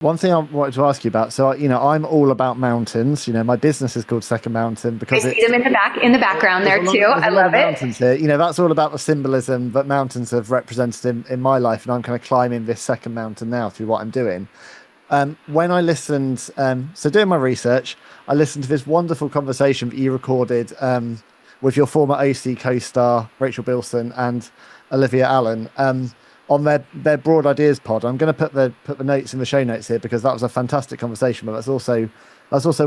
One thing I wanted to ask you about, so I'm all about mountains. My business is called Second Mountain I because see them in the background there too. there's I a lot love of it. mountains here. That's all about the symbolism that mountains have represented in my life, and I'm kind of climbing this second mountain now through what I'm doing. When I listened, so doing my research, I listened to this wonderful conversation that you recorded with your former OC co-star Rachel Bilson and Olivia Allen on their Broad Ideas pod. I'm going to put the notes in the show notes here because that was a fantastic conversation. But that's also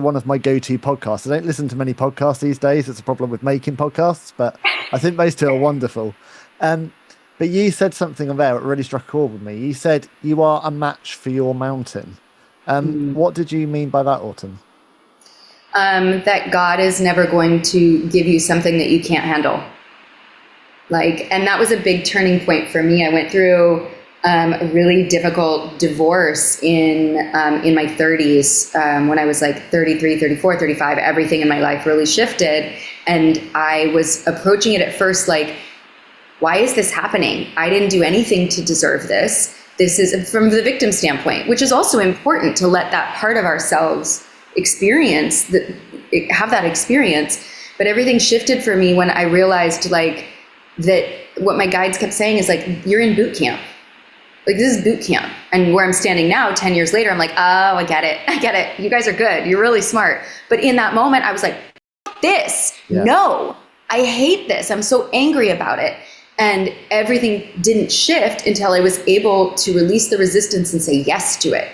one of my go-to podcasts. I don't listen to many podcasts these days. It's a problem with making podcasts, but I think those two are wonderful. Um, but you said something on there that really struck a chord with me. You said you are a match for your mountain. Mm. What did you mean by that, Autumn? That God is never going to give you something that you can't handle. And that was a big turning point for me. I went through a really difficult divorce in my 30s. When I was like 33, 34, 35, everything in my life really shifted. And I was approaching it at first like, why is this happening? I didn't do anything to deserve this. This is from the victim standpoint, which is also important to let that part of ourselves have that experience. But everything shifted for me when I realized that what my guides kept saying is you're in boot camp. This is boot camp. And where I'm standing now, 10 years later, I'm like, oh, I get it. I get it. You guys are good. You're really smart. But in that moment, I was like, this, Yeah. no, I hate this. I'm so angry about it. And everything didn't shift until I was able to release the resistance and say yes to it.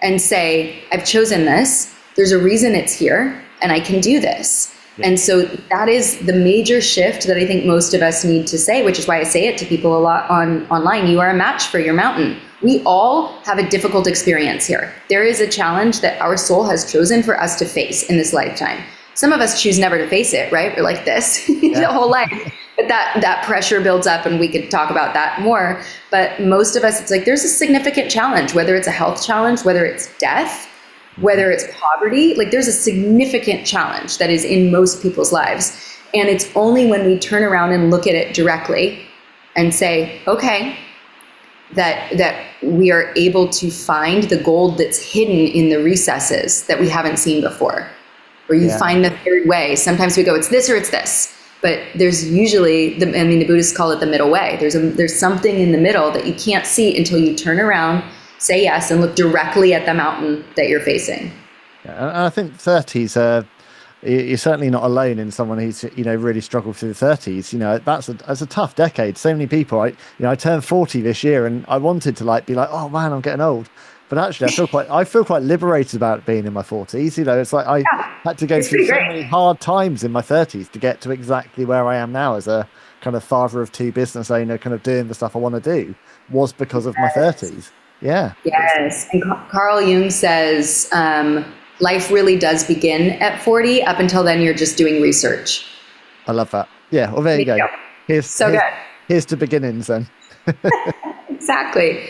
And say, I've chosen this. There's a reason it's here and I can do this. Yeah. And so that is the major shift that I think most of us need to say, which is why I say it to people a lot online. You are a match for your mountain. We all have a difficult experience here. There is a challenge that our soul has chosen for us to face in this lifetime. Some of us choose never to face it, right? We're like this the whole life. But that pressure builds up, and we could talk about that more. But most of us, it's there's a significant challenge, whether it's a health challenge, whether it's death, whether it's poverty. There's a significant challenge that is in most people's lives. And it's only when we turn around and look at it directly and say, okay, that we are able to find the gold that's hidden in the recesses that we haven't seen before. Where you find the third way. Sometimes we go, it's this or it's this. But there's usually, the Buddhists call it the middle way. There's something in the middle that you can't see until you turn around, say yes, and look directly at the mountain that you're facing. Yeah, and I think 30s, you're certainly not alone in someone who's, really struggled through the 30s. That's a tough decade. So many people, I turned 40 this year and I wanted to be like, oh man, I'm getting old. But actually, I feel quite liberated about being in my 40s. It's I had to go through so many hard times in my 30s to get to exactly where I am now as a kind of father of two, business owner, kind of doing the stuff I want to do, was because of my 30s. Yeah. Yes. And Carl Jung says, life really does begin at 40. Up until then, you're just doing research. I love that. Yeah. Well, there you go. Good. Here's to beginnings then. Exactly.